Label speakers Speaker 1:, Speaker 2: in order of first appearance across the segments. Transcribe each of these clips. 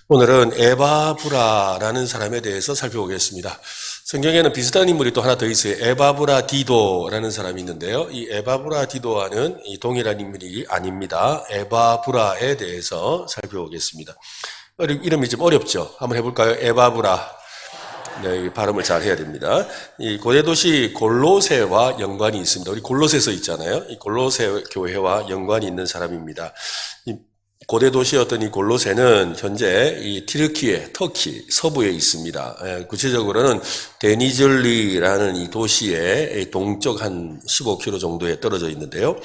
Speaker 1: 오늘은 에바브라라는 사람에 대해서 살펴보겠습니다. 성경에는 비슷한 인물이 또 하나 더 있어요. 에바브라 디도라는 사람이 있는데요. 이 에바브라 디도와는 이 동일한 인물이 아닙니다. 에바브라에 대해서 살펴보겠습니다. 이름이 좀 어렵죠? 한번 해볼까요? 에바브라. 네, 발음을 잘 해야 됩니다. 이 고대 도시 골로새와 연관이 있습니다. 우리 골로새서 있잖아요. 이 골로새 교회와 연관이 있는 사람입니다. 이 고대 도시였던 이 골로새는 현재 이 튀르키예, 터키 서부에 있습니다. 구체적으로는 데니즐리라는 이 도시의 동쪽 한 15km 정도에 떨어져 있는데요.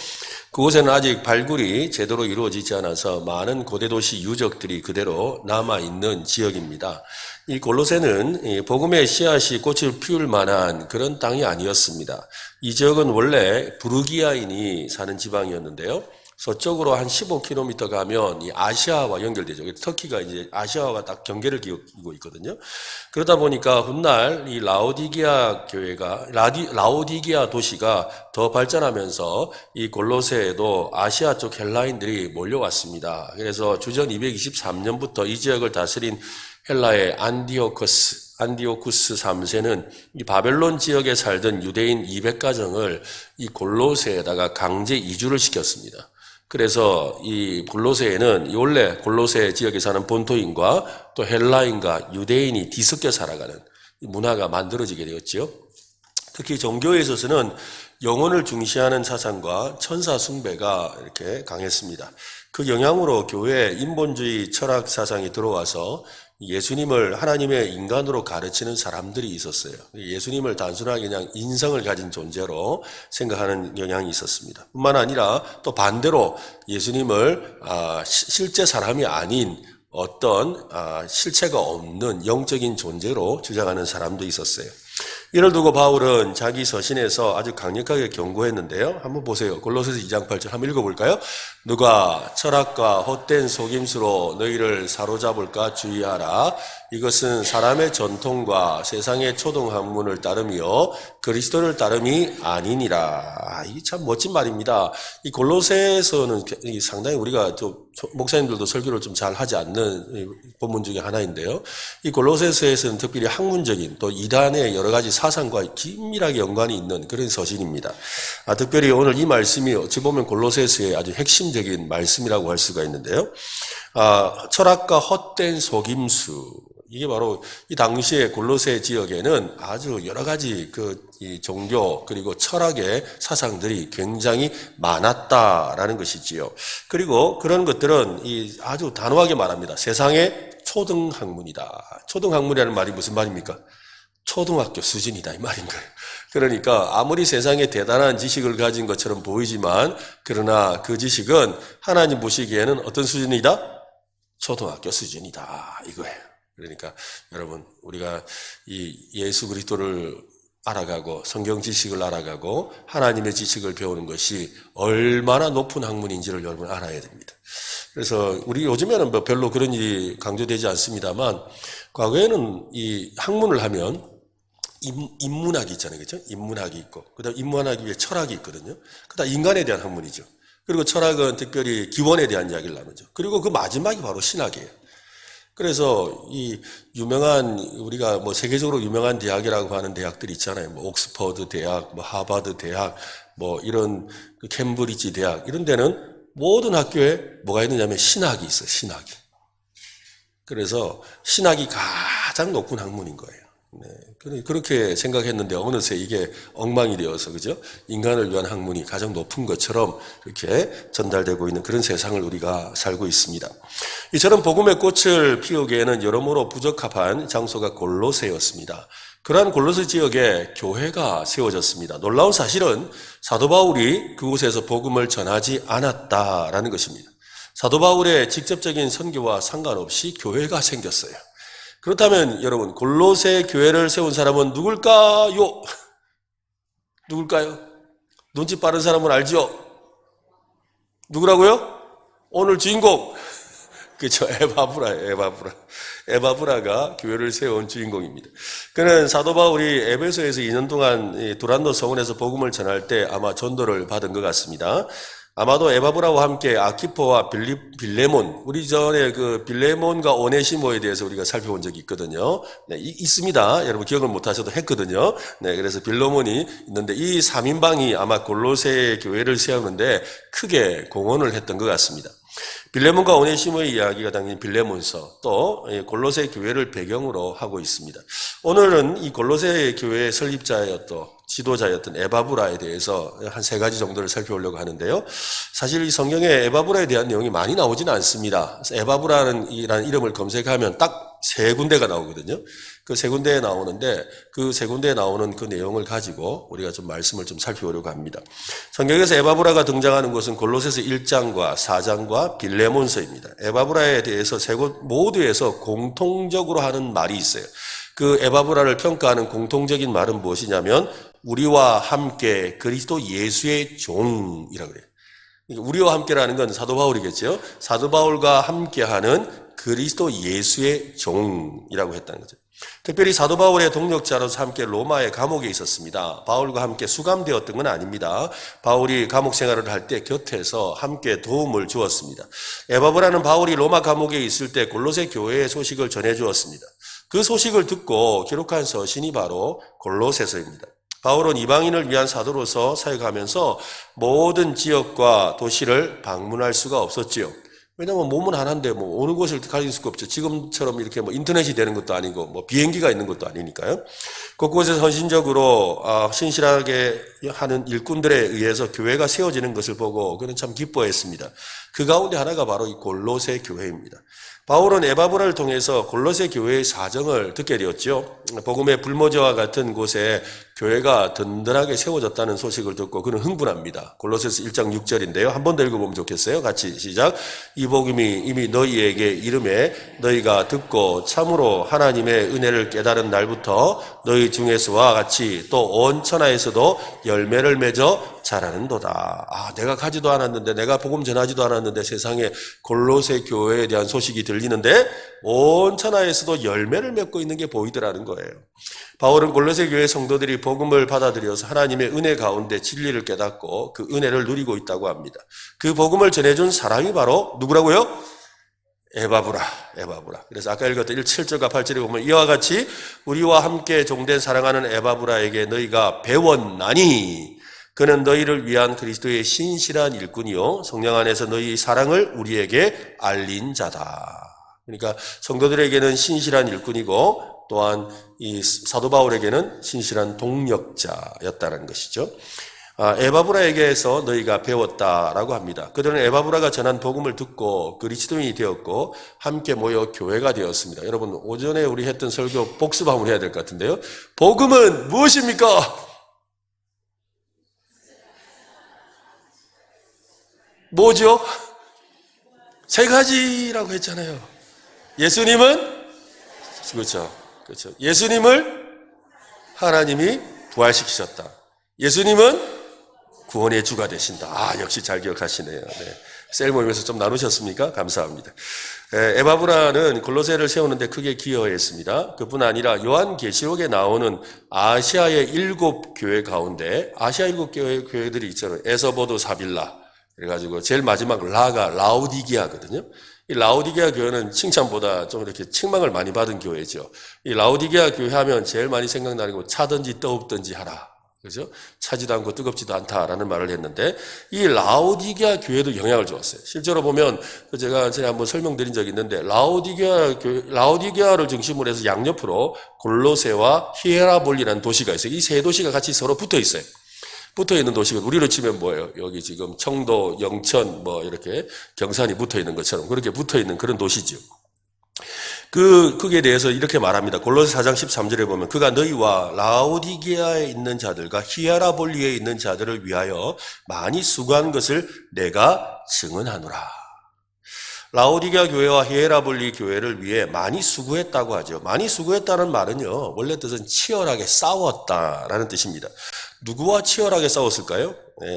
Speaker 1: 그곳에는 아직 발굴이 제대로 이루어지지 않아서 많은 고대 도시 유적들이 그대로 남아있는 지역입니다. 이 골로새는 복음의 씨앗이 꽃을 피울 만한 그런 땅이 아니었습니다. 이 지역은 원래 부르기아인이 사는 지방이었는데요. 서쪽으로 한 15km 가면 이 아시아와 연결되죠. 터키가 이제 아시아와 딱 경계를 기고 있거든요. 그러다 보니까 훗날 이 라오디게아 교회가, 라오디게아 도시가 더 발전하면서 이 골로새에도 아시아 쪽 헬라인들이 몰려왔습니다. 그래서 주전 223년부터 이 지역을 다스린 헬라의 안디오쿠스 3세는 이 바벨론 지역에 살던 유대인 200가정을 이 골로새에다가 강제 이주를 시켰습니다. 그래서 이 골로새에는 원래 골로새 지역에 사는 본토인과 또 헬라인과 유대인이 뒤섞여 살아가는 문화가 만들어지게 되었죠. 특히 종교에 있어서는 영혼을 중시하는 사상과 천사 숭배가 이렇게 강했습니다. 그 영향으로 교회에 인본주의 철학 사상이 들어와서 예수님을 하나님의 인간으로 가르치는 사람들이 있었어요. 예수님을 단순하게 그냥 인성을 가진 존재로 생각하는 영향이 있었습니다. 뿐만 아니라 또 반대로 예수님을 실제 사람이 아닌 어떤 실체가 없는 영적인 존재로 주장하는 사람도 있었어요. 이를 두고 바울은 자기 서신에서 아주 강력하게 경고했는데요. 한번 보세요. 골로새서 2장 8절 한번 읽어볼까요? 누가 철학과 헛된 속임수로 너희를 사로잡을까 주의하라. 이것은 사람의 전통과 세상의 초등학문을 따르며 그리스도를 따름이 아니니라. 이게 참 멋진 말입니다. 이 골로새에서는 상당히 우리가 좀 목사님들도 설교를 좀 잘 하지 않는 본문 중에 하나인데요. 이 골로새서에서는 특별히 학문적인 또 이단의 여러 가지 사상과 긴밀하게 연관이 있는 그런 서신입니다. 특별히 오늘 이 말씀이 어찌 보면 골로새서의 아주 핵심적인 말씀이라고 할 수가 있는데요. 철학과 헛된 속임수. 이게 바로 이 당시에 골로새 지역에는 아주 여러 가지 이 종교 그리고 철학의 사상들이 굉장히 많았다라는 것이지요. 그리고 그런 것들은 아주 단호하게 말합니다. 세상의 초등학문이다. 초등학문이라는 말이 무슨 말입니까? 초등학교 수준이다 이 말인 거예요. 그러니까 아무리 세상에 대단한 지식을 가진 것처럼 보이지만 그러나 그 지식은 하나님 보시기에는 어떤 수준이다? 초등학교 수준이다 이거예요. 그러니까 여러분 우리가 이 예수 그리스도를 알아가고 성경 지식을 알아가고 하나님의 지식을 배우는 것이 얼마나 높은 학문인지를 여러분 알아야 됩니다. 그래서 우리 요즘에는 뭐 별로 그런 일이 강조되지 않습니다만 과거에는 이 학문을 하면 인문학이 있잖아요. 그렇죠? 인문학이 있고 그다음 인문학이 위에 철학이 있거든요. 그다음 인간에 대한 학문이죠. 그리고 철학은 특별히 기원에 대한 이야기를 나누죠. 그리고 그 마지막이 바로 신학이에요. 그래서 이 유명한 우리가 뭐 세계적으로 유명한 대학이라고 하는 대학들이 있잖아요. 뭐 옥스퍼드 대학, 뭐 하버드 대학, 뭐 이런 캠브리지 대학 이런 데는 모든 학교에 뭐가 있느냐면 신학이 있어요. 신학이. 그래서 신학이 가장 높은 학문인 거예요. 네, 그렇게 생각했는데 어느새 이게 엉망이 되어서 그죠? 인간을 위한 학문이 가장 높은 것처럼 이렇게 전달되고 있는 그런 세상을 우리가 살고 있습니다. 이처럼 복음의 꽃을 피우기에는 여러모로 부적합한 장소가 골로새였습니다. 그러한 골로새 지역에 교회가 세워졌습니다. 놀라운 사실은 사도 바울이 그곳에서 복음을 전하지 않았다라는 것입니다. 사도 바울의 직접적인 선교와 상관없이 교회가 생겼어요. 그렇다면 여러분 골로새 교회를 세운 사람은 누굴까요? 누굴까요? 눈치 빠른 사람은 알죠? 누구라고요? 오늘 주인공. 그렇죠. 에바브라가 교회를 세운 주인공입니다. 그는 사도 바울이 에베소에서 2년 동안 두란노 서원에서 복음을 전할 때 아마 전도를 받은 것 같습니다. 아마도 에바브라와 함께 아키포와 빌레몬, 우리 전에 그 빌레몬과 오네시모에 대해서 우리가 살펴본 적이 있거든요. 네, 있습니다. 여러분 기억을 못 하셔도 했거든요. 네, 그래서 빌레몬이 있는데 이 3인방이 아마 골로새 교회를 세우는데 크게 공헌을 했던 것 같습니다. 빌레몬과 오네시모의 이야기가 당연히 빌레몬서, 또 골로새 교회를 배경으로 하고 있습니다. 오늘은 이 골로새 교회의 설립자였던 지도자였던 에바브라에 대해서 한 3가지 정도를 살펴보려고 하는데요. 사실 이 성경에 에바브라에 대한 내용이 많이 나오지는 않습니다. 에바브라는 이름을 검색하면 딱 3군데가 나오거든요. 그 3군데에 나오는데 그 3군데에 나오는 그 내용을 가지고 우리가 좀 말씀을 좀 살펴보려고 합니다. 성경에서 에바브라가 등장하는 것은 골로새서 1장과 4장과 빌레몬서입니다. 에바브라에 대해서 세 곳 모두에서 공통적으로 하는 말이 있어요. 그 에바브라를 평가하는 공통적인 말은 무엇이냐면 우리와 함께 그리스도 예수의 종이라고 그래요. 우리와 함께라는 건 사도 바울이겠죠. 사도 바울과 함께하는 그리스도 예수의 종이라고 했다는 거죠. 특별히 사도 바울의 동력자로서 함께 로마의 감옥에 있었습니다. 바울과 함께 수감되었던 건 아닙니다. 바울이 감옥 생활을 할 때 곁에서 함께 도움을 주었습니다. 에바브라는 바울이 로마 감옥에 있을 때 골로새 교회의 소식을 전해주었습니다. 그 소식을 듣고 기록한 서신이 바로 골로새서입니다. 바울은 이방인을 위한 사도로서 사역하면서 모든 지역과 도시를 방문할 수가 없었지요. 왜냐면 몸은 하나인데 오는 곳을 가질 수가 없죠. 지금처럼 이렇게 인터넷이 되는 것도 아니고 비행기가 있는 것도 아니니까요. 곳곳에 헌신적으로 신실하게 하는 일꾼들에 의해서 교회가 세워지는 것을 보고 그는 참 기뻐했습니다. 그 가운데 하나가 바로 이 골로새 교회입니다. 바울은 에바브라를 통해서 골로새 교회의 사정을 듣게 되었죠. 복음의 불모지와 같은 곳에 교회가 든든하게 세워졌다는 소식을 듣고 그는 흥분합니다. 골로새서 1장 6절인데요. 한 번 더 읽어보면 좋겠어요. 같이 시작. 이 복음이 이미 너희에게 이름에 너희가 듣고 참으로 하나님의 은혜를 깨달은 날부터 너희 중에서와 같이 또 온 천하에서도 열매를 맺어 자라는도다. 내가 가지도 않았는데, 내가 복음 전하지도 않았는데 세상에 골로새 교회에 대한 소식이 들리는데 온 천하에서도 열매를 맺고 있는 게 보이더라는 거예요. 바울은 골로새 교회 성도들이 복음을 받아들여서 하나님의 은혜 가운데 진리를 깨닫고 그 은혜를 누리고 있다고 합니다. 그 복음을 전해준 사람이 바로 누구라고요? 에바브라. 그래서 아까 읽었던 7절과 8절에 보면 이와 같이 우리와 함께 종된 사랑하는 에바브라에게 너희가 배웠나니 그는 너희를 위한 그리스도의 신실한 일꾼이요 성령 안에서 너희 사랑을 우리에게 알린 자다. 그러니까 성도들에게는 신실한 일꾼이고 또한 이 사도 바울에게는 신실한 동력자였다는 것이죠. 에바브라에게서 너희가 배웠다라고 합니다. 그들은 에바브라가 전한 복음을 듣고 그리스도인이 되었고 함께 모여 교회가 되었습니다. 여러분 오전에 우리 했던 설교 복습 한번 해야 될 것 같은데요. 복음은 무엇입니까? 뭐죠? 3가지라고 했잖아요. 예수님은 그렇죠. 예수님을 하나님이 부활시키셨다. 예수님은 구원의 주가 되신다. 역시 잘 기억하시네요. 네. 셀 모임에서 좀 나누셨습니까? 감사합니다. 에바브라는 골로새를 세우는데 크게 기여했습니다. 그뿐 아니라 요한계시록에 나오는 아시아의 7교회 가운데 아시아 7교회들이 있잖아요. 에서보도 사빌라. 그래가지고 제일 마지막 라우디게아거든요. 이 라우디게아 교회는 칭찬보다 좀 이렇게 책망을 많이 받은 교회죠. 이 라우디게아 교회 하면 제일 많이 생각나는 거 차든지 뜨겁든지 하라. 그죠? 차지도 않고 뜨겁지도 않다라는 말을 했는데 이 라우디게아 교회도 영향을 주었어요. 실제로 보면 제가 전에 한번 설명드린 적이 있는데 라우디게아를 중심으로 해서 양옆으로 골로새와 히에라볼리라는 도시가 있어요. 이 3도시가 같이 서로 붙어 있어요. 붙어 있는 도시가 우리로 치면 뭐예요? 여기 지금 청도, 영천, 이렇게 경산이 붙어 있는 것처럼 그렇게 붙어 있는 그런 도시죠. 그에 대해서 이렇게 말합니다. 골로새 4장 13절에 보면 그가 너희와 라오디게아에 있는 자들과 히에라볼리에 있는 자들을 위하여 많이 수고한 것을 내가 증언하노라. 라오디게아 교회와 히에라볼리 교회를 위해 많이 수고했다고 하죠. 많이 수고했다는 말은요, 원래 뜻은 치열하게 싸웠다라는 뜻입니다. 누구와 치열하게 싸웠을까요?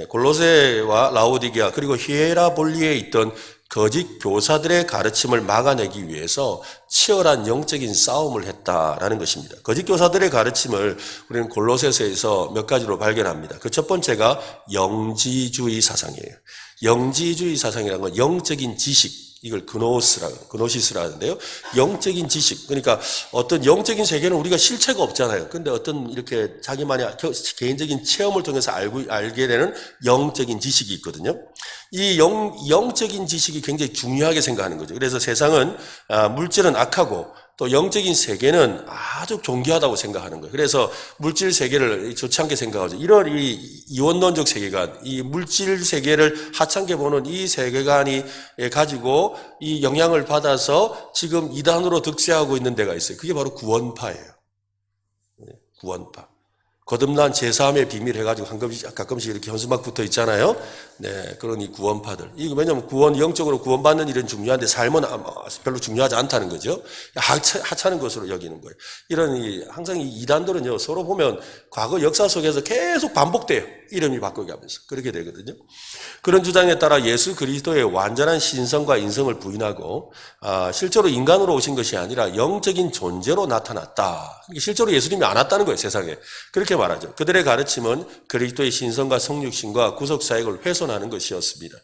Speaker 1: 골로새와 라오디게아 그리고 히에라볼리에 있던 거짓 교사들의 가르침을 막아내기 위해서 치열한 영적인 싸움을 했다라는 것입니다. 거짓 교사들의 가르침을 우리는 골로새서에서 몇 가지로 발견합니다. 그 첫 번째가 영지주의 사상이에요. 영지주의 사상이라는 건 영적인 지식, 이걸 그노시스라 하는데요. 영적인 지식. 그러니까 어떤 영적인 세계는 우리가 실체가 없잖아요. 근데 어떤 이렇게 자기만의 개인적인 체험을 통해서 알게 되는 영적인 지식이 있거든요. 이 영적인 지식이 굉장히 중요하게 생각하는 거죠. 그래서 세상은, 물질은 악하고 또 영적인 세계는 아주 존귀하다고 생각하는 거예요. 그래서 물질 세계를 좋지 않게 생각하죠. 이런 이원론적 세계관, 이 물질 세계를 하찮게 보는 이 세계관이 가지고 이 영향을 받아서 지금 이단으로 득세하고 있는 데가 있어요. 그게 바로 구원파예요. 구원파. 거듭난 제사함의 비밀 해가지고 가끔씩 이렇게 현수막 붙어 있잖아요. 네, 그런 이 구원파들. 이거 왜냐면 영적으로 구원받는 일은 중요한데 삶은 별로 중요하지 않다는 거죠. 하찮은 것으로 여기는 거예요. 항상 이 이단들은요, 서로 보면 과거 역사 속에서 계속 반복돼요. 이름이 바꿔가면서. 그렇게 되거든요. 그런 주장에 따라 예수 그리스도의 완전한 신성과 인성을 부인하고, 실제로 인간으로 오신 것이 아니라 영적인 존재로 나타났다. 실제로 예수님이 안 왔다는 거예요, 세상에. 그렇게 말하죠. 그들의 가르침은 그리스도의 신성과 성육신과 구속사역을 훼손하는 것이었습니다.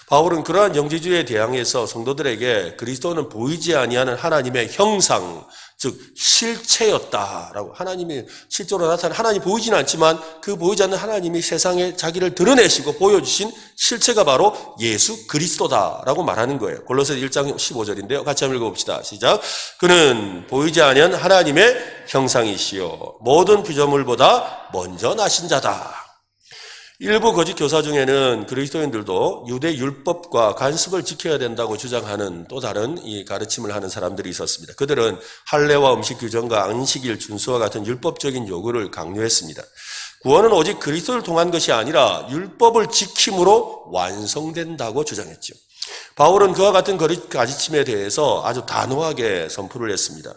Speaker 1: 바울은 그러한 영지주의에 대항해서 성도들에게 그리스도는 보이지 아니하는 하나님의 형상, 즉 실체였다라고, 하나님이 실제로 나타난, 하나님이 보이지는 않지만 그 보이지 않는 하나님이 세상에 자기를 드러내시고 보여주신 실체가 바로 예수 그리스도다라고 말하는 거예요. 골로새 1장 15절인데요. 같이 한번 읽어봅시다. 시작. 그는 보이지 아니한 하나님의 형상이시요 모든 피조물보다 먼저 나신 자다. 일부 거짓 교사 중에는 그리스도인들도 유대 율법과 관습을 지켜야 된다고 주장하는 또 다른 이 가르침을 하는 사람들이 있었습니다. 그들은 할례와 음식 규정과 안식일 준수와 같은 율법적인 요구를 강요했습니다. 구원은 오직 그리스도를 통한 것이 아니라 율법을 지킴으로 완성된다고 주장했죠. 바울은 그와 같은 가르침에 대해서 아주 단호하게 선포를 했습니다.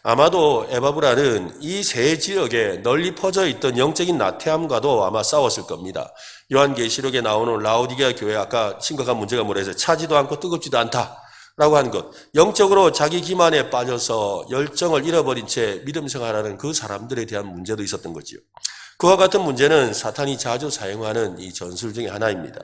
Speaker 1: 아마도 에바브라는 이 세 지역에 널리 퍼져 있던 영적인 나태함과도 아마 싸웠을 겁니다. 요한계시록에 나오는 라오디게아 교회, 아까 심각한 문제가 뭐라 해서 차지도 않고 뜨겁지도 않다라고 한 것, 영적으로 자기 기만에 빠져서 열정을 잃어버린 채 믿음 생활하는 그 사람들에 대한 문제도 있었던 거지요. 그와 같은 문제는 사탄이 자주 사용하는 이 전술 중에 하나입니다.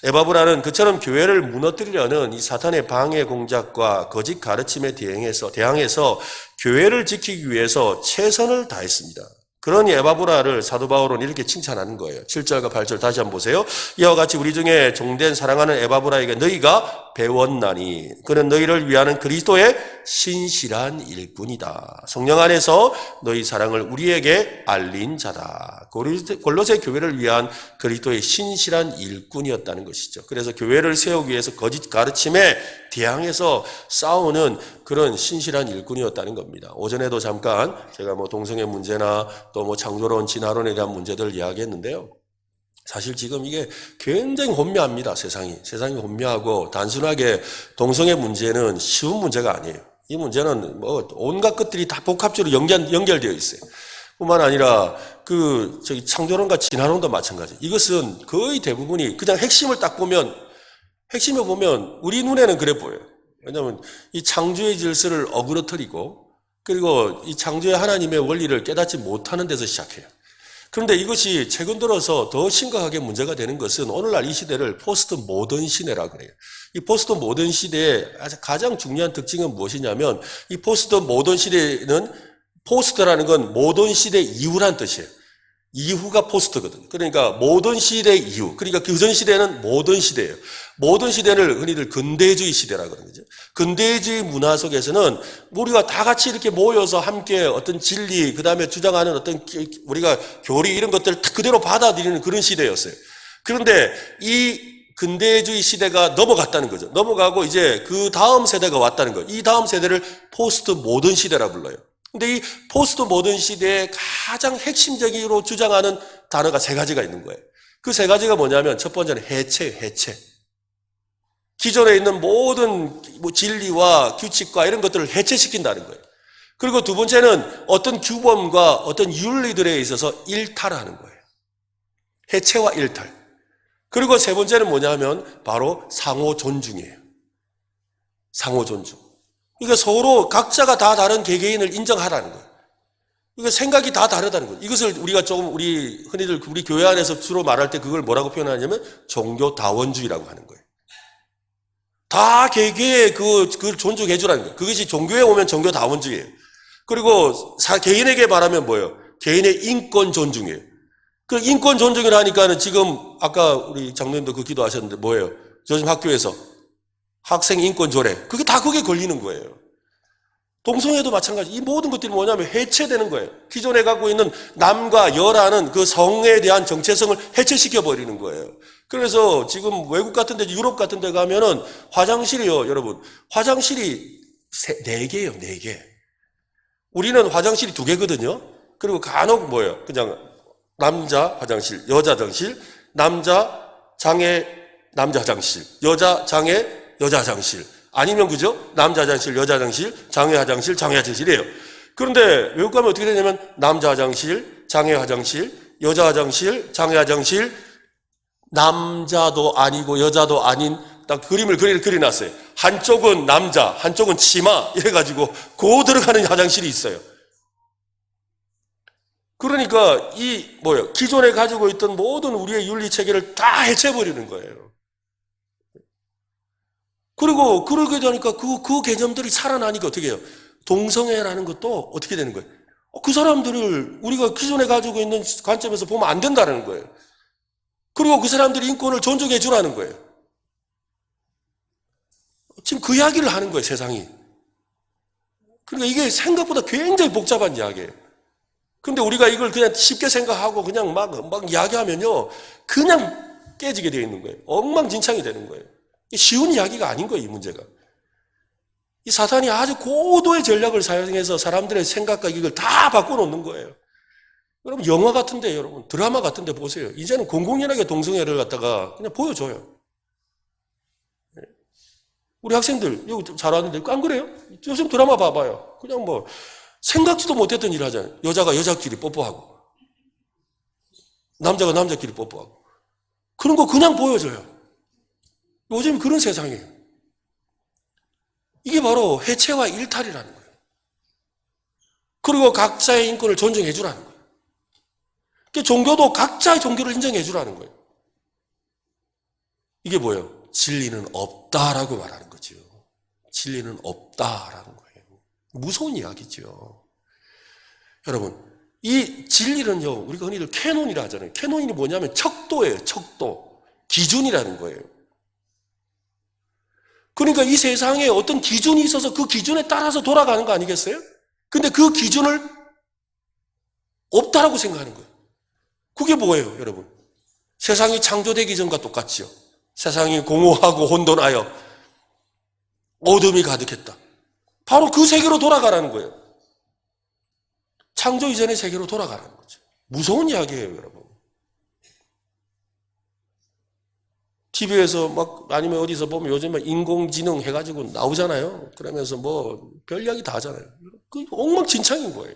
Speaker 1: 에바브라는 그처럼 교회를 무너뜨리려는 이 사탄의 방해 공작과 거짓 가르침에 대항해서 교회를 지키기 위해서 최선을 다했습니다. 그러니 에바브라를 사도 바울은 이렇게 칭찬하는 거예요. 7절과 8절 다시 한번 보세요. 이와 같이 우리 중에 종된 사랑하는 에바브라에게 너희가 배웠나니 그는 너희를 위하는 그리스도의 신실한 일꾼이다. 성령 안에서 너희 사랑을 우리에게 알린 자다. 골로새 교회를 위한 그리스도의 신실한 일꾼이었다는 것이죠. 그래서 교회를 세우기 위해서 거짓 가르침에 대항해서 싸우는 그런 신실한 일꾼이었다는 겁니다. 오전에도 잠깐 제가 동성애 문제나 또 창조론, 진화론에 대한 문제들을 이야기했는데요. 사실 지금 이게 굉장히 혼미합니다. 세상이 혼미하고 단순하게 동성애 문제는 쉬운 문제가 아니에요. 이 문제는 온갖 것들이 다 복합적으로 연결되어 있어요. 뿐만 아니라 창조론과 진화론도 마찬가지. 이것은 거의 대부분이 그냥 핵심을 보면 우리 눈에는 그래 보여요. 왜냐하면 이 창조의 질서를 어그러뜨리고 그리고 이 창조의 하나님의 원리를 깨닫지 못하는 데서 시작해요. 그런데 이것이 최근 들어서 더 심각하게 문제가 되는 것은 오늘날 이 시대를 포스트 모던 시대라고 그래요. 이 포스트 모던 시대의 가장 중요한 특징은 무엇이냐면 이 포스트 모던 시대는 포스트라는 건 모던 시대 이후란 뜻이에요. 이후가 포스트거든. 그러니까 모던 시대 이후. 그러니까 그전 시대는 모던 시대예요. 모던 시대를 흔히들 근대주의 시대라고 그러는 거죠. 근대주의 문화 속에서는 우리가 다 같이 이렇게 모여서 함께 어떤 진리, 그 다음에 주장하는 어떤 우리가 교리 이런 것들을 그대로 받아들이는 그런 시대였어요. 그런데 이 근대주의 시대가 넘어갔다는 거죠. 넘어가고 이제 그 다음 세대가 왔다는 거예요. 이 다음 세대를 포스트 모던 시대라 불러요. 근데 이 포스트 모던 시대에 가장 핵심적으로 주장하는 단어가 세 가지가 있는 거예요. 그 세 가지가 뭐냐면 첫 번째는 해체. 기존에 있는 모든 진리와 규칙과 이런 것들을 해체시킨다는 거예요. 그리고 두 번째는 어떤 규범과 어떤 윤리들에 있어서 일탈하는 거예요. 해체와 일탈. 그리고 세 번째는 뭐냐면 바로 상호 존중이에요. 상호 존중. 그러니까 서로 각자가 다 다른 개개인을 인정하라는 거예요. 이거 생각이 다 다르다는 거예요. 이것을 우리가 조금 흔히들 우리 교회 안에서 주로 말할 때 그걸 뭐라고 표현하냐면 종교다원주의라고 하는 거예요. 다 개개의 그걸 존중해 주라는 거예요. 그것이 종교에 오면 종교다원주의예요. 그리고 개인에게 말하면 뭐예요? 개인의 인권 존중이에요. 그 인권 존중을 하니까는 지금 아까 우리 장로님도 그 기도하셨는데 뭐예요? 요즘 학교에서 학생 인권 조례. 그게 다 그게 걸리는 거예요. 동성애도 마찬가지. 이 모든 것들이 뭐냐면 해체되는 거예요. 기존에 갖고 있는 남과 여라는 그 성에 대한 정체성을 해체시켜 버리는 거예요. 그래서 지금 외국 같은 데, 유럽 같은 데 가면은 화장실이요, 여러분. 화장실이 4개예요, 4개. 우리는 화장실이 2개거든요. 그리고 간혹 뭐예요? 그냥 남자 화장실, 여자 화장실, 남자 장애, 남자 화장실, 여자 장애, 여자 화장실. 아니면 그죠? 남자 화장실, 여자 화장실, 장애 화장실, 장애 화장실이에요. 그런데 외국 가면 어떻게 되냐면 남자 화장실, 장애 화장실, 여자 화장실, 장애 화장실, 남자도 아니고 여자도 아닌 딱 그림을 그려놨어요. 한쪽은 남자, 한쪽은 치마 이래가지고 고 들어가는 화장실이 있어요. 그러니까 기존에 가지고 있던 모든 우리의 윤리 체계를 다 해체해버리는 거예요. 그리고 그러게 되니까 그 개념들이 살아나니까 어떻게 해요? 동성애라는 것도 어떻게 되는 거예요? 그 사람들을 우리가 기존에 가지고 있는 관점에서 보면 안 된다는 거예요. 그리고 그 사람들의 인권을 존중해 주라는 거예요. 지금 그 이야기를 하는 거예요, 세상이. 그러니까 이게 생각보다 굉장히 복잡한 이야기예요. 근데 우리가 이걸 그냥 쉽게 생각하고 그냥 막 이야기하면요, 그냥 깨지게 되어 있는 거예요. 엉망진창이 되는 거예요. 쉬운 이야기가 아닌 거예요, 이 문제가. 이 사탄이 아주 고도의 전략을 사용해서 사람들의 생각과 이걸 다 바꿔놓는 거예요. 여러분, 영화 같은데, 여러분, 드라마 같은데 보세요. 이제는 공공연하게 동성애를 갖다가 그냥 보여줘요. 우리 학생들, 여기 잘 왔는데, 안 그래요? 요즘 드라마 봐봐요. 그냥 생각지도 못했던 일 하잖아요. 여자가 여자끼리 뽀뽀하고, 남자가 남자끼리 뽀뽀하고. 그런 거 그냥 보여줘요. 요즘 그런 세상이에요. 이게 바로 해체와 일탈이라는 거예요. 그리고 각자의 인권을 존중해 주라는 거예요. 종교도 각자의 종교를 인정해 주라는 거예요. 이게 뭐예요? 진리는 없다라고 말하는 거죠. 진리는 없다라는 거예요. 무서운 이야기죠. 여러분, 이 진리는요, 우리가 흔히들 캐논이라 하잖아요. 캐논이 뭐냐면 척도예요, 척도. 기준이라는 거예요. 그러니까 이 세상에 어떤 기준이 있어서 그 기준에 따라서 돌아가는 거 아니겠어요? 근데 그 기준을 없다라고 생각하는 거예요. 그게 뭐예요, 여러분? 세상이 창조되기 전과 똑같지요. 세상이 공허하고 혼돈하여 어둠이 가득했다. 바로 그 세계로 돌아가라는 거예요. 창조 이전의 세계로 돌아가라는 거죠. 무서운 이야기예요, 여러분. TV에서 아니면 어디서 보면 요즘 인공지능 해가지고 나오잖아요. 그러면서 별 이야기 다 하잖아요. 그 엉망진창인 거예요.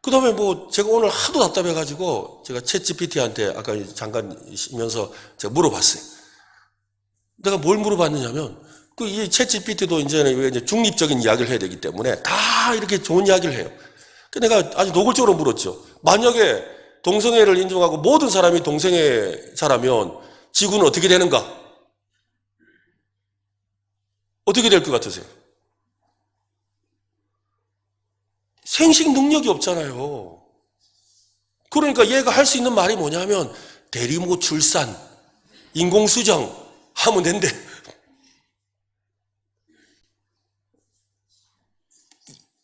Speaker 1: 그 다음에 제가 오늘 하도 답답해가지고 제가 챗GPT한테 아까 잠깐 쉬면서 제가 물어봤어요. 내가 뭘 물어봤느냐면, 이 챗GPT도 이제 중립적인 이야기를 해야 되기 때문에 다 이렇게 좋은 이야기를 해요. 내가 아주 노골적으로 물었죠. 만약에 동성애를 인정하고 모든 사람이 동성애자라면 지구는 어떻게 되는가? 어떻게 될 것 같으세요? 생식 능력이 없잖아요. 그러니까 얘가 할 수 있는 말이 뭐냐면 대리모 출산, 인공수정 하면 된대.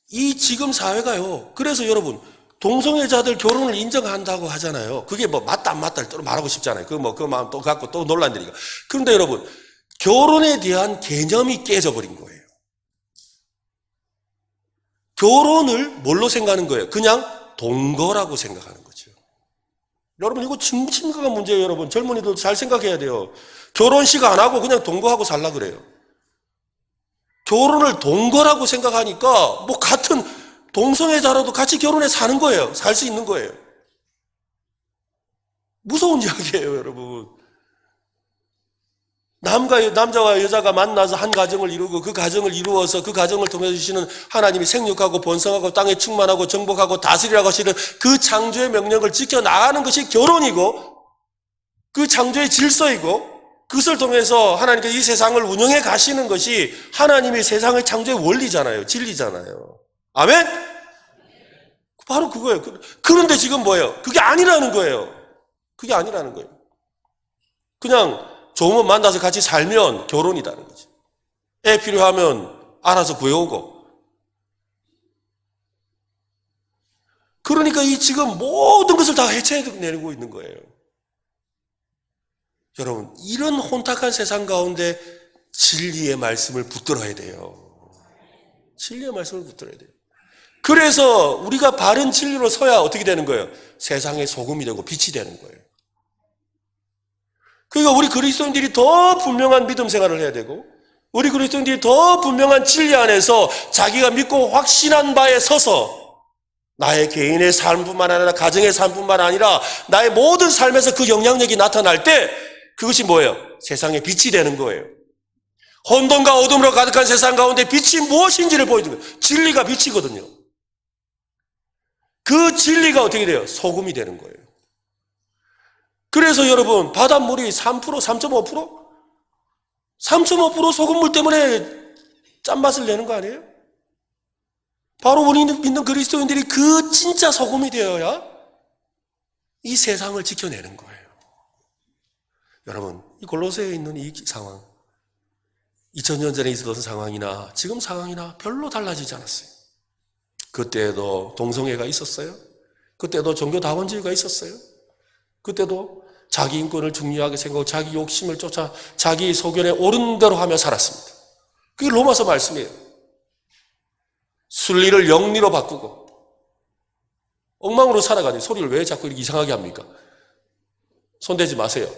Speaker 1: 이 지금 사회가요. 그래서 여러분, 동성애자들 결혼을 인정한다고 하잖아요. 그게 맞다 안 맞다를 또 말하고 싶잖아요. 그 마음 또 갖고 또 논란되니까. 그런데 여러분, 결혼에 대한 개념이 깨져버린 거예요. 결혼을 뭘로 생각하는 거예요? 그냥 동거라고 생각하는 거죠. 여러분, 이거 심각한 문제예요, 여러분. 젊은이들 잘 생각해야 돼요. 결혼식 안 하고 그냥 동거하고 살라 그래요. 결혼을 동거라고 생각하니까 같은 동성애자라도 같이 결혼해 사는 거예요. 살 수 있는 거예요. 무서운 이야기예요, 여러분. 남자와 여자가 만나서 한 가정을 이루고 그 가정을 이루어서 그 가정을 통해 주시는 하나님이 생육하고 번성하고 땅에 충만하고 정복하고 다스리라고 하시는 그 창조의 명령을 지켜나가는 것이 결혼이고 그 창조의 질서이고 그것을 통해서 하나님께서 이 세상을 운영해 가시는 것이 하나님이 세상의 창조의 원리잖아요. 진리잖아요. 아멘? 바로 그거예요. 그런데 지금 뭐예요? 그게 아니라는 거예요. 그게 아니라는 거예요. 그냥 좋으면 만나서 같이 살면 결혼이라는 거지. 애 필요하면 알아서 구해오고. 그러니까 이 지금 모든 것을 다 해체해내고 있는 거예요. 여러분, 이런 혼탁한 세상 가운데 진리의 말씀을 붙들어야 돼요. 진리의 말씀을 붙들어야 돼요. 그래서 우리가 바른 진리로 서야 어떻게 되는 거예요? 세상의 소금이 되고 빛이 되는 거예요. 그러니까 우리 그리스도인들이 더 분명한 믿음 생활을 해야 되고 우리 그리스도인들이 더 분명한 진리 안에서 자기가 믿고 확신한 바에 서서 나의 개인의 삶뿐만 아니라 가정의 삶뿐만 아니라 나의 모든 삶에서 그 영향력이 나타날 때 그것이 뭐예요? 세상의 빛이 되는 거예요. 혼돈과 어둠으로 가득한 세상 가운데 빛이 무엇인지를 보여주는 거예요. 진리가 빛이거든요. 그 진리가 어떻게 돼요? 소금이 되는 거예요. 그래서 여러분 바닷물이 3%, 3.5%? 3.5% 소금물 때문에 짠맛을 내는 거 아니에요? 바로 우리 믿는 그리스도인들이 그 진짜 소금이 되어야 이 세상을 지켜내는 거예요. 여러분, 이 골로새에 있는 이 상황, 2000년 전에 있었던 상황이나 지금 상황이나 별로 달라지지 않았어요. 그때도 동성애가 있었어요. 그때도 종교다원주의가 있었어요. 그때도 자기 인권을 중요하게 생각하고 자기 욕심을 쫓아 자기 소견에 옳은 대로 하며 살았습니다. 그게 로마서 말씀이에요. 순리를 영리로 바꾸고 엉망으로 살아가니 소리를 왜 자꾸 이렇게 이상하게 합니까? 손대지 마세요.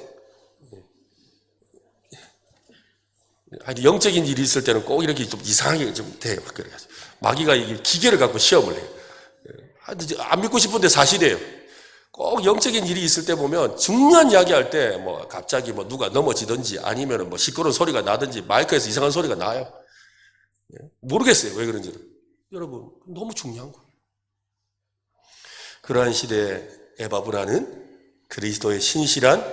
Speaker 1: 아니, 영적인 일이 있을 때는 꼭 이렇게 좀 이상하게 좀 돼요. 그래가지고 마귀가 이게 기계를 갖고 시험을 해요. 안 믿고 싶은데 사실이에요. 꼭 영적인 일이 있을 때 보면 중요한 이야기 할 때 뭐 갑자기 뭐 누가 넘어지든지 아니면 뭐 시끄러운 소리가 나든지 마이크에서 이상한 소리가 나요. 모르겠어요. 왜 그런지는. 여러분, 너무 중요한 거예요. 그러한 시대에 에바브라는 그리스도의 신실한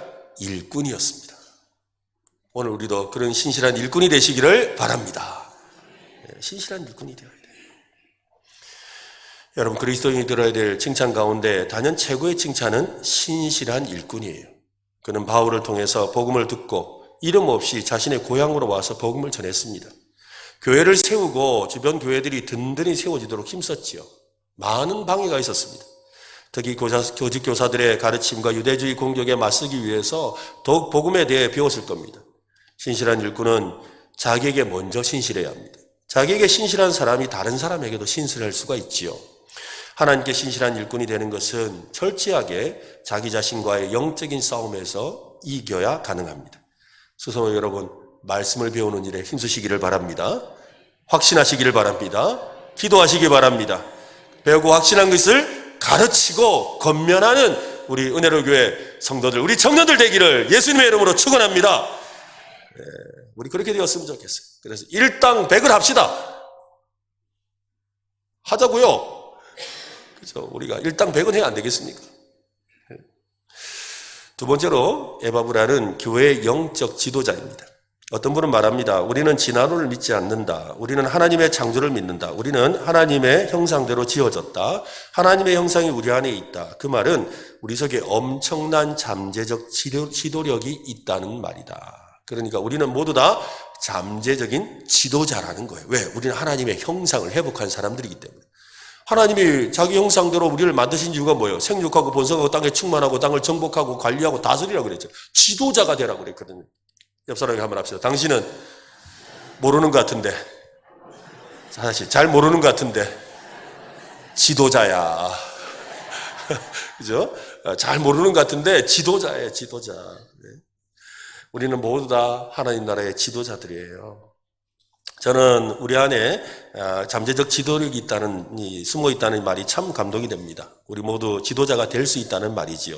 Speaker 1: 일꾼이었습니다. 오늘 우리도 그런 신실한 일꾼이 되시기를 바랍니다. 신실한 일꾼이 되어야 돼요. 여러분, 그리스도인이 들어야 될 칭찬 가운데 단연 최고의 칭찬은 신실한 일꾼이에요. 그는 바울을 통해서 복음을 듣고 이름 없이 자신의 고향으로 와서 복음을 전했습니다. 교회를 세우고 주변 교회들이 든든히 세워지도록 힘썼지요. 많은 방해가 있었습니다. 특히 교직 교사들의 가르침과 유대주의 공격에 맞서기 위해서 더욱 복음에 대해 배웠을 겁니다. 신실한 일꾼은 자기에게 먼저 신실해야 합니다. 자기에게 신실한 사람이 다른 사람에게도 신실할 수가 있지요. 하나님께 신실한 일꾼이 되는 것은 철저하게 자기 자신과의 영적인 싸움에서 이겨야 가능합니다. 스스로 여러분, 말씀을 배우는 일에 힘쓰시기를 바랍니다. 확신하시기를 바랍니다. 기도하시기 바랍니다. 배우고 확신한 것을 가르치고 건면하는 우리 은혜로 교회 성도들, 우리 청년들 되기를 예수님의 이름으로 축원합니다. 우리 그렇게 되었으면 좋겠어요. 그래서 일당 100을 합시다. 하자고요. 그렇죠? 우리가 일당 100은 해야 안 되겠습니까? 두 번째로 에바브라는 교회의 영적 지도자입니다. 어떤 분은 말합니다. 우리는 진화론을 믿지 않는다. 우리는 하나님의 창조를 믿는다. 우리는 하나님의 형상대로 지어졌다. 하나님의 형상이 우리 안에 있다. 그 말은 우리 속에 엄청난 잠재적 지도력이 있다는 말이다. 그러니까 우리는 모두 다 잠재적인 지도자라는 거예요. 왜? 우리는 하나님의 형상을 회복한 사람들이기 때문에. 하나님이 자기 형상대로 우리를 만드신 이유가 뭐예요? 생육하고 번성하고 땅에 충만하고 땅을 정복하고 관리하고 다스리라고 그랬죠. 지도자가 되라고 그랬거든요. 옆 사람에게 한번 합시다. 당신은 모르는 것 같은데, 사실 잘 모르는 것 같은데 지도자야. 그죠? 잘 모르는 것 같은데 지도자예요. 지도자. 우리는 모두 다 하나님 나라의 지도자들이에요. 저는 우리 안에 잠재적 지도력이 숨어 있다는 말이 참 감동이 됩니다. 우리 모두 지도자가 될 수 있다는 말이지요.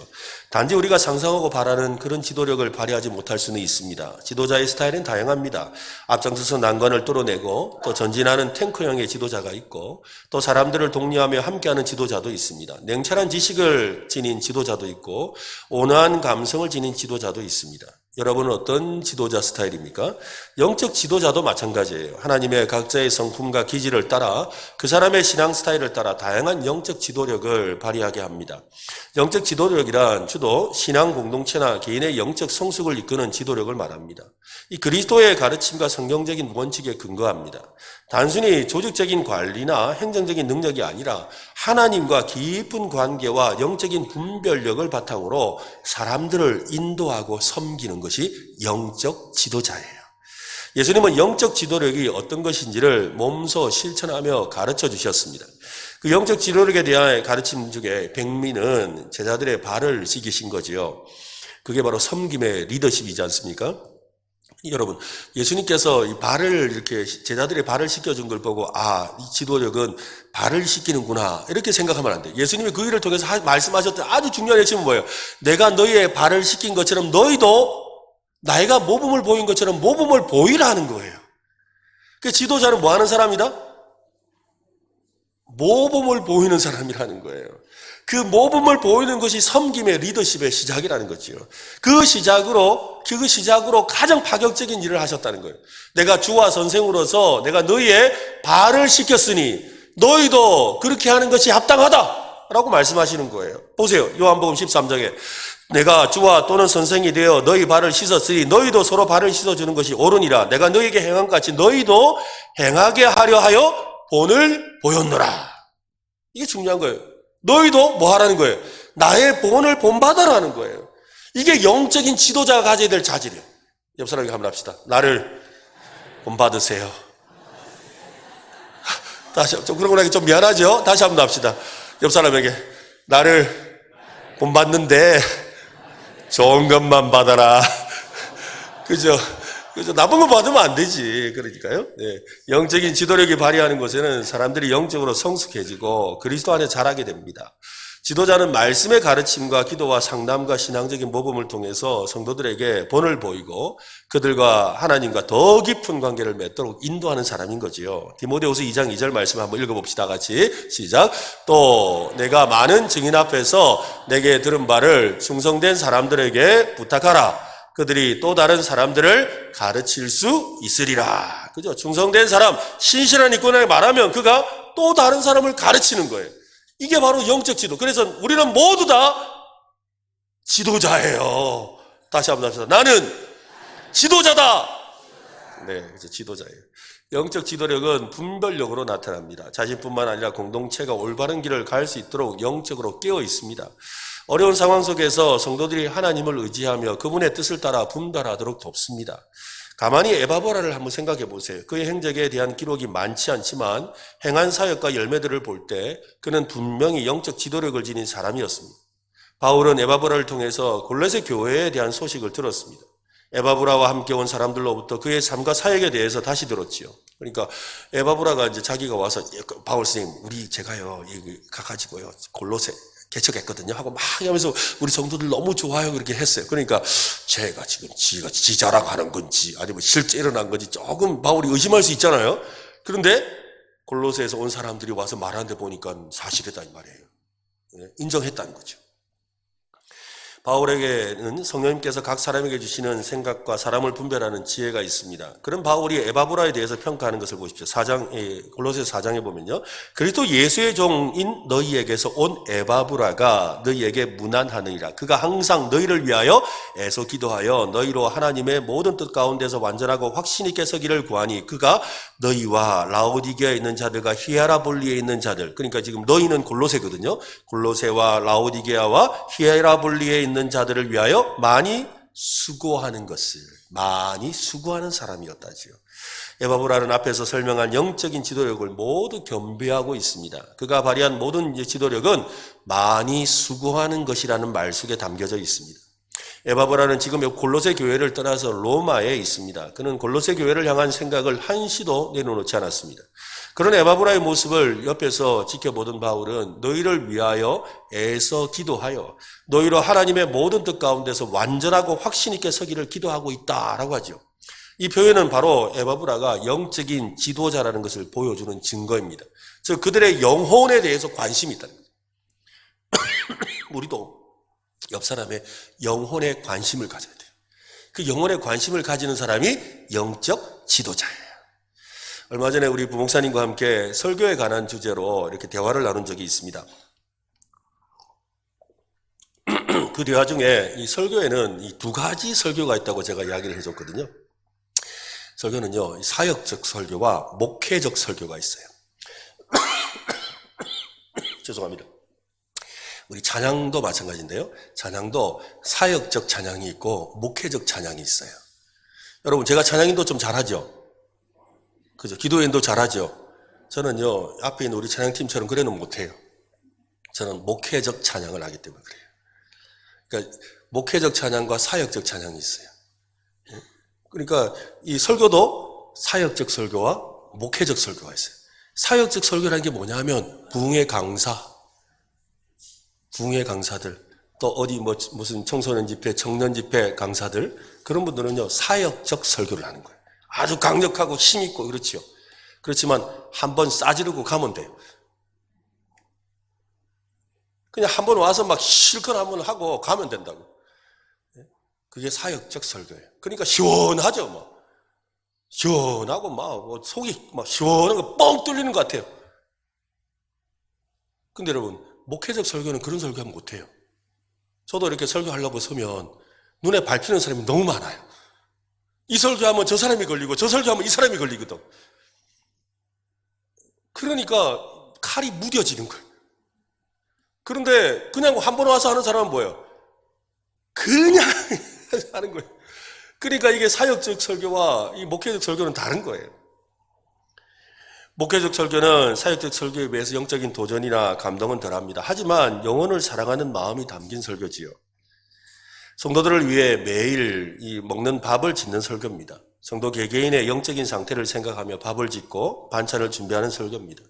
Speaker 1: 단지 우리가 상상하고 바라는 그런 지도력을 발휘하지 못할 수는 있습니다. 지도자의 스타일은 다양합니다. 앞장서서 난관을 뚫어내고 또 전진하는 탱크형의 지도자가 있고 또 사람들을 독려하며 함께하는 지도자도 있습니다. 냉철한 지식을 지닌 지도자도 있고 온화한 감성을 지닌 지도자도 있습니다. 여러분은 어떤 지도자 스타일입니까? 영적 지도자도 마찬가지예요. 하나님의 각자의 성품과 기질을 따라 그 사람의 신앙 스타일을 따라 다양한 영적 지도력을 발휘하게 합니다. 영적 지도력이란 주로 신앙 공동체나 개인의 영적 성숙을 이끄는 지도력을 말합니다. 이 그리스도의 가르침과 성경적인 원칙에 근거합니다. 단순히 조직적인 관리나 행정적인 능력이 아니라 하나님과 깊은 관계와 영적인 분별력을 바탕으로 사람들을 인도하고 섬기는 것이 영적 지도자예요. 예수님은 영적 지도력이 어떤 것인지를 몸소 실천하며 가르쳐 주셨습니다. 그 영적 지도력에 대한 가르침 중에 백미는 제자들의 발을 씻기신 거지요. 그게 바로 섬김의 리더십이지 않습니까? 여러분, 예수님께서 이 발을 이렇게 제자들의 발을 씻겨준 걸 보고 이 지도력은 발을 씻기는구나 이렇게 생각하면 안 돼요. 예수님이 그 일을 통해서 말씀하셨던 아주 중요한 핵심은 뭐예요? 내가 너희의 발을 씻긴 것처럼 너희도 나이가 모범을 보인 것처럼 모범을 보이라는 거예요. 그 지도자는 뭐 하는 사람이다? 모범을 보이는 사람이라는 거예요. 그 모범을 보이는 것이 섬김의 리더십의 시작이라는 거지요. 그 시작으로 가장 파격적인 일을 하셨다는 거예요. 내가 주와 선생으로서 내가 너희의 발을 씻겼으니 너희도 그렇게 하는 것이 합당하다라고 말씀하시는 거예요. 보세요. 요한복음 13장에 내가 주와 또는 선생이 되어 너희 발을 씻었으니 너희도 서로 발을 씻어주는 것이 옳으니라. 내가 너희에게 행한 것 같이 너희도 행하게 하려 하여 본을 보였노라. 이게 중요한 거예요. 너희도 뭐 하라는 거예요? 나의 본을 본받아라는 거예요. 이게 영적인 지도자가 가져야 될 자질이에요. 옆 사람에게 한번 합시다. 나를 본받으세요. 다시 좀 그러고 나기 좀 미안하죠? 다시 한번 합시다. 옆 사람에게 나를 본받는데 좋은 것만 받아라. 그죠? 나쁜 거 받으면 안 되지. 그러니까요. 네. 영적인 지도력이 발휘하는 곳에는 사람들이 영적으로 성숙해지고 그리스도 안에 자라게 됩니다. 지도자는 말씀의 가르침과 기도와 상담과 신앙적인 모범을 통해서 성도들에게 본을 보이고 그들과 하나님과 더 깊은 관계를 맺도록 인도하는 사람인 거지요. 디모데후서 2장 2절 말씀 한번 읽어봅시다. 같이 시작. 또 내가 많은 증인 앞에서 내게 들은 바를 충성된 사람들에게 부탁하라. 그들이 또 다른 사람들을 가르칠 수 있으리라. 그죠? 충성된 사람, 신실한 일꾼에게 말하면 그가 또 다른 사람을 가르치는 거예요. 이게 바로 영적 지도. 그래서 우리는 모두 다 지도자예요. 다시 한번 합시다. 나는 지도자다. 네, 그래서 지도자예요. 영적 지도력은 분별력으로 나타납니다. 자신뿐만 아니라 공동체가 올바른 길을 갈 수 있도록 영적으로 깨어 있습니다. 어려운 상황 속에서 성도들이 하나님을 의지하며 그분의 뜻을 따라 분별하도록 돕습니다. 가만히 에바보라를 한번 생각해 보세요. 그의 행적에 대한 기록이 많지 않지만 행한 사역과 열매들을 볼 때 그는 분명히 영적 지도력을 지닌 사람이었습니다. 바울은 에바보라를 통해서 골로새 교회에 대한 소식을 들었습니다. 에바브라와 함께 온 사람들로부터 그의 삶과 사역에 대해서 다시 들었지요. 그러니까 에바브라가 이제 자기가 와서 바울 선생님, 제가요, 가가지고요, 골로새 개척했거든요. 하고 막 하면서 우리 성도들 너무 좋아요. 그렇게 했어요. 그러니까 제가 지금 지 자랑하는 건지 아니면 실제 일어난 건지 조금 바울이 의심할 수 있잖아요. 그런데 골로새에서 온 사람들이 와서 말하는데 보니까 사실이다 이 말이에요. 인정했다는 거죠. 바울에게는 성령님께서 각 사람에게 주시는 생각과 사람을 분별하는 지혜가 있습니다. 그런 바울이 에바브라에 대해서 평가하는 것을 보십시오. 골로새 4장에 보면요. 그리스도 예수의 종인 너희에게서 온 에바브라가 너희에게 문안하느니라. 그가 항상 너희를 위하여 애써 기도하여 너희로 하나님의 모든 뜻 가운데서 완전하고 확신 있게 서기를 구하니 그가 너희와 라오디게아에 있는 자들과 히에라볼리에 있는 자들, 그러니까 지금 너희는 골로새거든요. 골로새와 라오디게아와 히에라볼리에 있는 자들을 위하여 많이 수고하는 사람이었다지요. 에바브라는 앞에서 설명한 영적인 지도력을 모두 겸비하고 있습니다. 그가 발휘한 모든 지도력은 많이 수고하는 것이라는 말 속에 담겨져 있습니다. 에바브라는 지금 골로새 교회를 떠나서 로마에 있습니다. 그는 골로새 교회를 향한 생각을 한시도 내려놓지 않았습니다. 그런 에바브라의 모습을 옆에서 지켜보던 바울은 너희를 위하여 애써 기도하여 너희로 하나님의 모든 뜻 가운데서 완전하고 확신 있게 서기를 기도하고 있다라고 하죠. 이 표현은 바로 에바브라가 영적인 지도자라는 것을 보여주는 증거입니다. 즉 그들의 영혼에 대해서 관심이 있다는 거죠. 우리도 옆 사람의 영혼에 관심을 가져야 돼요. 그 영혼에 관심을 가지는 사람이 영적 지도자예요. 얼마 전에 우리 부목사님과 함께 설교에 관한 주제로 이렇게 대화를 나눈 적이 있습니다. 그 대화 중에 이 설교에는 이 두 가지 설교가 있다고 제가 이야기를 해줬거든요. 설교는요, 사역적 설교와 목회적 설교가 있어요. 죄송합니다. 우리 찬양도 마찬가지인데요. 찬양도 사역적 찬양이 있고 목회적 찬양이 있어요. 여러분, 제가 찬양인도 좀 잘하죠? 그죠? 기도인도 잘하죠? 저는요, 앞에 있는 우리 찬양팀처럼 그래는 못해요. 저는 목회적 찬양을 하기 때문에 그래요. 그러니까 목회적 찬양과 사역적 찬양이 있어요. 그러니까 이 설교도 사역적 설교와 목회적 설교가 있어요. 사역적 설교라는 게 뭐냐면 부흥의 강사들, 또 어디 무슨 청소년 집회, 청년 집회 강사들, 그런 분들은요 사역적 설교를 하는 거예요. 아주 강력하고 힘 있고 그렇지요. 그렇지만 한번 싸지르고 가면 돼요. 그냥 한번 와서 막 실컷 한번 하고 가면 된다고. 그게 사역적 설교예요. 그러니까 시원하죠, 뭐. 시원하고 막 속이 막 시원한 거 뻥 뚫리는 것 같아요. 근데 여러분, 목회적 설교는 그런 설교하면 못해요. 저도 이렇게 설교하려고 서면 눈에 밟히는 사람이 너무 많아요. 이 설교하면 저 사람이 걸리고 저 설교하면 이 사람이 걸리거든. 그러니까 칼이 무뎌지는 거예요. 그런데 그냥 한 번 와서 하는 사람은 뭐예요? 그냥 하는 거예요. 그러니까 이게 사역적 설교와 이 목회적 설교는 다른 거예요. 목회적 설교는 사역적 설교에 비해서 영적인 도전이나 감동은 덜합니다. 하지만 영혼을 사랑하는 마음이 담긴 설교지요. 성도들을 위해 매일 이 먹는 밥을 짓는 설교입니다. 성도 개개인의 영적인 상태를 생각하며 밥을 짓고 반찬을 준비하는 설교입니다.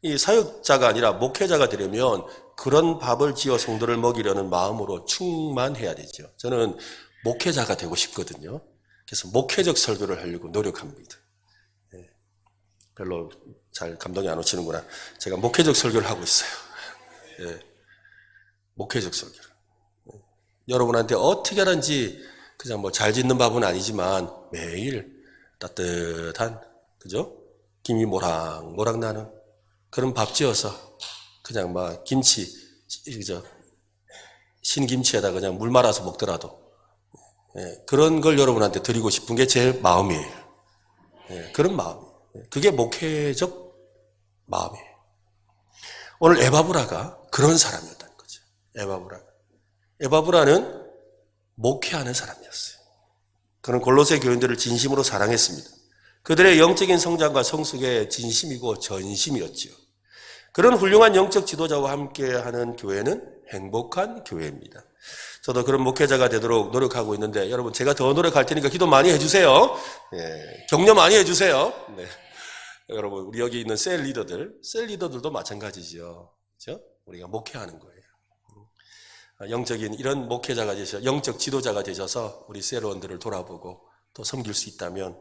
Speaker 1: 이 사역자가 아니라 목회자가 되려면 그런 밥을 지어 성도를 먹이려는 마음으로 충만해야 되죠. 저는 목회자가 되고 싶거든요. 그래서 목회적 설교를 하려고 노력합니다. 별로 잘 감동이 안 오시는구나. 제가 목회적 설교를 하고 있어요. 목회적 설교를. 여러분한테 어떻게 하든지 그냥 뭐 잘 짓는 밥은 아니지만 매일 따뜻한, 그죠? 김이 모락모락 나는 그런 밥 지어서 그냥 막 김치, 그죠? 신김치에다 그냥 물 말아서 먹더라도 그런 걸 여러분한테 드리고 싶은 게 제 마음이에요. 그런 마음. 그게 목회적 마음이에요. 오늘 에바브라가 그런 사람이었다는 거죠. 에바브라는 목회하는 사람이었어요. 그는 골로새 교인들을 진심으로 사랑했습니다. 그들의 영적인 성장과 성숙에 진심이고 전심이었지요. 그런 훌륭한 영적 지도자와 함께하는 교회는 행복한 교회입니다. 저도 그런 목회자가 되도록 노력하고 있는데 여러분, 제가 더 노력할 테니까 기도 많이 해주세요. 격려 많이 해주세요. 네. 여러분, 우리 여기 있는 셀 리더들도 마찬가지죠. 그렇죠? 우리가 목회하는 거예요. 영적인 이런 목회자가 되셔서, 영적 지도자가 되셔서 우리 셀원들을 돌아보고 또 섬길 수 있다면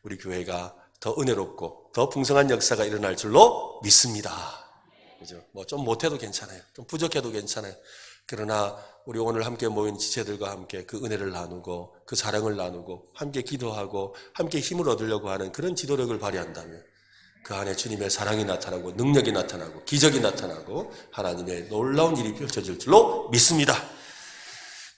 Speaker 1: 우리 교회가 더 은혜롭고 더 풍성한 역사가 일어날 줄로 믿습니다. 그죠? 뭐 좀 못해도 괜찮아요. 좀 부족해도 괜찮아요. 그러나 우리 오늘 함께 모인 지체들과 함께 그 은혜를 나누고 그 사랑을 나누고 함께 기도하고 함께 힘을 얻으려고 하는 그런 지도력을 발휘한다면 그 안에 주님의 사랑이 나타나고 능력이 나타나고 기적이 나타나고 하나님의 놀라운 일이 펼쳐질 줄로 믿습니다.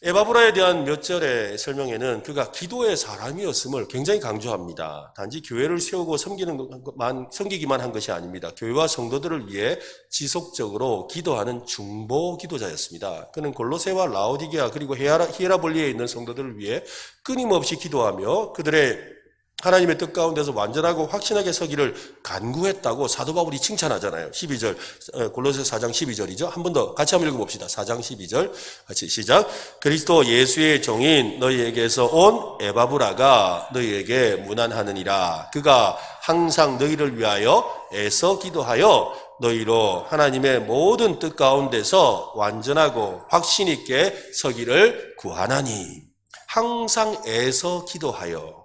Speaker 1: 에바브라에 대한 몇 절의 설명에는 그가 기도의 사람이었음을 굉장히 강조합니다. 단지 교회를 세우고 섬기기만 한 것이 아닙니다. 교회와 성도들을 위해 지속적으로 기도하는 중보 기도자였습니다. 그는 골로새와 라오디게아 그리고 히에라볼리에 있는 성도들을 위해 끊임없이 기도하며 그들의 하나님의 뜻 가운데서 완전하고 확신하게 서기를 간구했다고 사도 바울이 칭찬하잖아요. 12절, 골로새 4장 12절이죠. 한 번 더 같이 한번 읽어봅시다. 4장 12절 같이 시작. 그리스도 예수의 종인 너희에게서 온 에바브라가 너희에게 문안하느니라. 그가 항상 너희를 위하여 애써 기도하여 너희로 하나님의 모든 뜻 가운데서 완전하고 확신 있게 서기를 구하나니. 항상 애써 기도하여.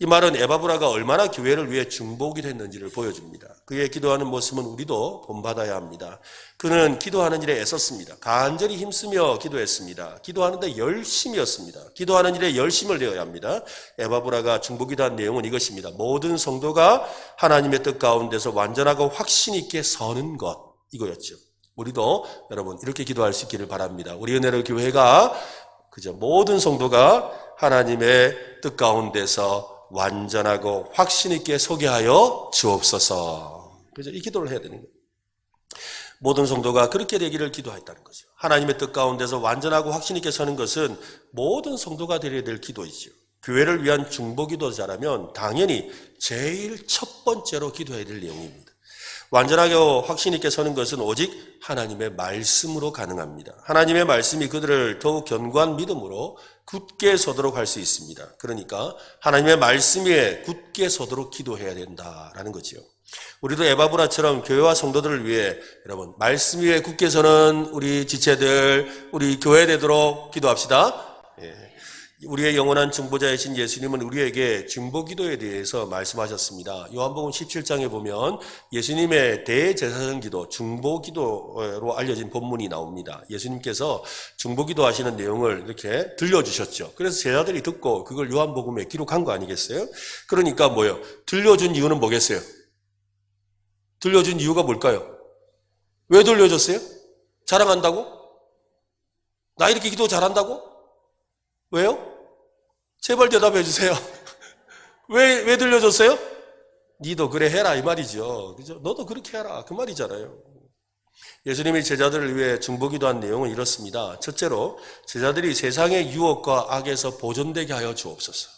Speaker 1: 이 말은 에바브라가 얼마나 교회를 위해 중보기도 했는지를 보여줍니다. 그의 기도하는 모습은 우리도 본받아야 합니다. 그는 기도하는 일에 애썼습니다. 간절히 힘쓰며 기도했습니다. 기도하는데 열심이었습니다. 기도하는 일에 열심을 내어야 합니다. 에바브라가 중보기도한 내용은 이것입니다. 모든 성도가 하나님의 뜻 가운데서 완전하고 확신 있게 서는 것, 이거였죠. 우리도 여러분 이렇게 기도할 수 있기를 바랍니다. 우리 은혜로 교회가 그저 모든 성도가 하나님의 뜻 가운데서 완전하고 확신 있게 서게 하여 주옵소서. 그죠? 이 기도를 해야 되는 거예요. 모든 성도가 그렇게 되기를 기도했다는 거죠. 하나님의 뜻 가운데서 완전하고 확신 있게 서는 것은 모든 성도가 드려야 될 기도이죠. 교회를 위한 중보기도자라면 당연히 제일 첫 번째로 기도해야 될 내용입니다. 완전하게 확신 있게 서는 것은 오직 하나님의 말씀으로 가능합니다. 하나님의 말씀이 그들을 더욱 견고한 믿음으로 굳게 서도록 할 수 있습니다. 그러니까 하나님의 말씀 위에 굳게 서도록 기도해야 된다라는 거죠. 우리도 에바브라처럼 교회와 성도들을 위해 여러분 말씀 위에 굳게 서는 우리 지체들, 우리 교회 되도록 기도합시다. 우리의 영원한 중보자이신 예수님은 우리에게 중보기도에 대해서 말씀하셨습니다. 요한복음 17장에 보면 예수님의 대제사장 기도, 중보기도로 알려진 본문이 나옵니다. 예수님께서 중보기도 하시는 내용을 이렇게 들려주셨죠. 그래서 제자들이 듣고 그걸 요한복음에 기록한 거 아니겠어요? 그러니까 뭐예요? 들려준 이유는 뭐겠어요? 들려준 이유가 뭘까요? 왜 들려줬어요? 자랑한다고? 나 이렇게 기도 잘한다고? 왜요? 제발 대답해 주세요. 왜 들려줬어요? 니도 그래 해라 이 말이죠. 그죠? 너도 그렇게 해라 그 말이잖아요. 예수님이 제자들을 위해 중보기도한 내용은 이렇습니다. 첫째로 제자들이 세상의 유혹과 악에서 보존되게 하여 주옵소서.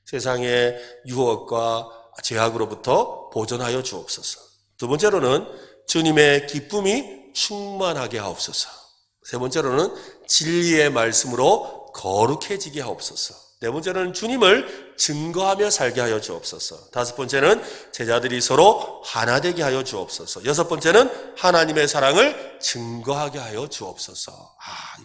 Speaker 1: 세상의 유혹과 죄악으로부터 보존하여 주옵소서. 두 번째로는 주님의 기쁨이 충만하게 하옵소서. 세 번째로는 진리의 말씀으로 거룩해지게 하옵소서. 네 번째는 주님을 증거하며 살게 하여 주옵소서. 다섯 번째는 제자들이 서로 하나 되게 하여 주옵소서. 여섯 번째는 하나님의 사랑을 증거하게 하여 주옵소서.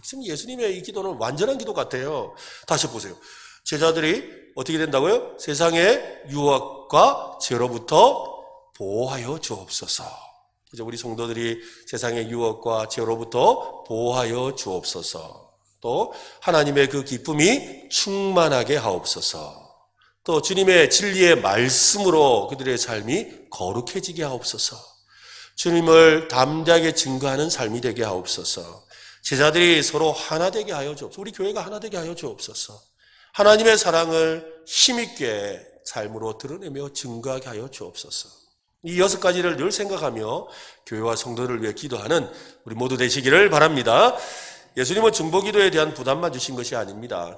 Speaker 1: 지금 예수님의 이 기도는 완전한 기도 같아요. 다시 보세요. 제자들이 어떻게 된다고요? 세상의 유혹과 죄로부터 보호하여 주옵소서. 우리 성도들이 세상의 유혹과 죄로부터 보호하여 주옵소서. 또 하나님의 그 기쁨이 충만하게 하옵소서. 또 주님의 진리의 말씀으로 그들의 삶이 거룩해지게 하옵소서. 주님을 담대하게 증거하는 삶이 되게 하옵소서. 제자들이 서로 하나 되게 하여 주옵소서. 우리 교회가 하나 되게 하여 주옵소서. 하나님의 사랑을 힘있게 삶으로 드러내며 증거하게 하여 주옵소서. 이 6가지를 늘 생각하며 교회와 성도를 위해 기도하는 우리 모두 되시기를 바랍니다. 예수님은 중보기도에 대한 부담만 주신 것이 아닙니다.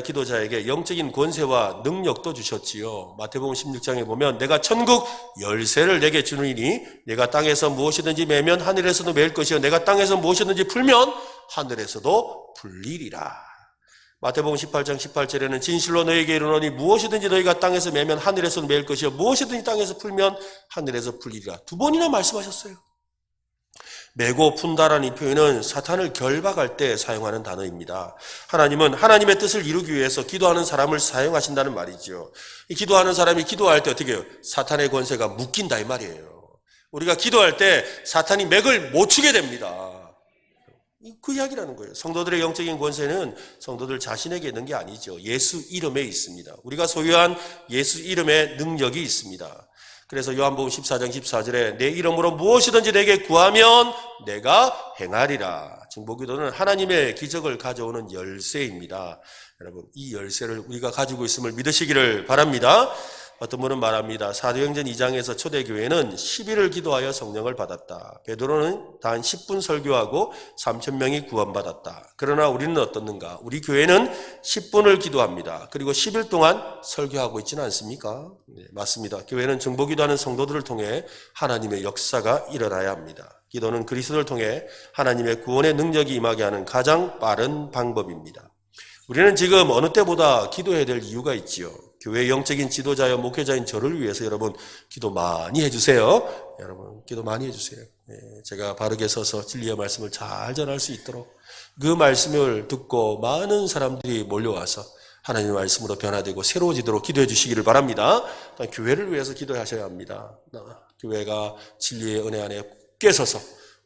Speaker 1: 기도자에게 영적인 권세와 능력도 주셨지요. 마태복음 16장에 보면 내가 천국 열쇠를 내게 주느니 내가 땅에서 무엇이든지 매면 하늘에서도 매일 것이요 내가 땅에서 무엇이든지 풀면 하늘에서도 풀리리라. 마태복음 18장 18절에는 진실로 너희에게 이르노니 무엇이든지 너희가 땅에서 매면 하늘에서 매일 것이요 무엇이든지 땅에서 풀면 하늘에서 풀리리라. 2번이나 말씀하셨어요. 매고 푼다라는 이 표현은 사탄을 결박할 때 사용하는 단어입니다. 하나님은 하나님의 뜻을 이루기 위해서 기도하는 사람을 사용하신다는 말이죠. 이 기도하는 사람이 기도할 때 어떻게 해요? 사탄의 권세가 묶인다 이 말이에요. 우리가 기도할 때 사탄이 맥을 못 추게 됩니다. 그 이야기라는 거예요. 성도들의 영적인 권세는 성도들 자신에게 있는 게 아니죠. 예수 이름에 있습니다. 우리가 소유한 예수 이름의 능력이 있습니다. 그래서 요한복음 14장 14절에 내 이름으로 무엇이든지 내게 구하면 내가 행하리라. 중보기도는 하나님의 기적을 가져오는 열쇠입니다. 여러분 이 열쇠를 우리가 가지고 있음을 믿으시기를 바랍니다. 어떤 분은 말합니다. 사도행전 2장에서 초대교회는 10일을 기도하여 성령을 받았다. 베드로는 단 10분 설교하고 3,000명이 구원받았다. 그러나 우리는 어떻는가? 우리 교회는 10분을 기도합니다. 그리고 10일 동안 설교하고 있지는 않습니까? 네, 맞습니다. 교회는 중보기도하는 성도들을 통해 하나님의 역사가 일어나야 합니다. 기도는 그리스도를 통해 하나님의 구원의 능력이 임하게 하는 가장 빠른 방법입니다. 우리는 지금 어느 때보다 기도해야 될 이유가 있지요. 교회 영적인 지도자여 목회자인 저를 위해서 여러분 기도 많이 해주세요. 여러분 기도 많이 해주세요. 제가 바르게 서서 진리의 말씀을 잘 전할 수 있도록 그 말씀을 듣고 많은 사람들이 몰려와서 하나님의 말씀으로 변화되고 새로워지도록 기도해 주시기를 바랍니다. 교회를 위해서 기도하셔야 합니다. 교회가 진리의 은혜 안에 굳게 서서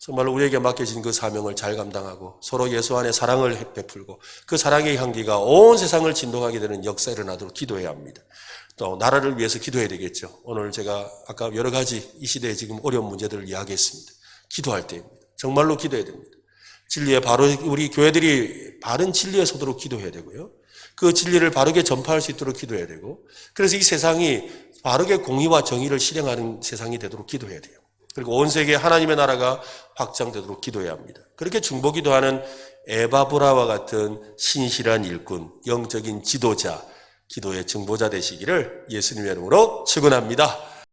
Speaker 1: 정말로 우리에게 맡겨진 그 사명을 잘 감당하고 서로 예수 안에 사랑을 베풀고 그 사랑의 향기가 온 세상을 진동하게 되는 역사가 일어나도록 기도해야 합니다. 또 나라를 위해서 기도해야 되겠죠. 오늘 제가 아까 여러 가지 이 시대에 지금 어려운 문제들을 이야기했습니다. 기도할 때입니다. 정말로 기도해야 됩니다. 진리에 바로 우리 교회들이 바른 진리에 서도록 기도해야 되고요. 그 진리를 바르게 전파할 수 있도록 기도해야 되고 그래서 이 세상이 바르게 공의와 정의를 실행하는 세상이 되도록 기도해야 돼요. 그리고 온 세계에 하나님의 나라가 확장되도록 기도해야 합니다. 그렇게 중보기도하는 에바브라와 같은 신실한 일꾼, 영적인 지도자, 기도의 증보자 되시기를 예수님의 이름으로 축원합니다.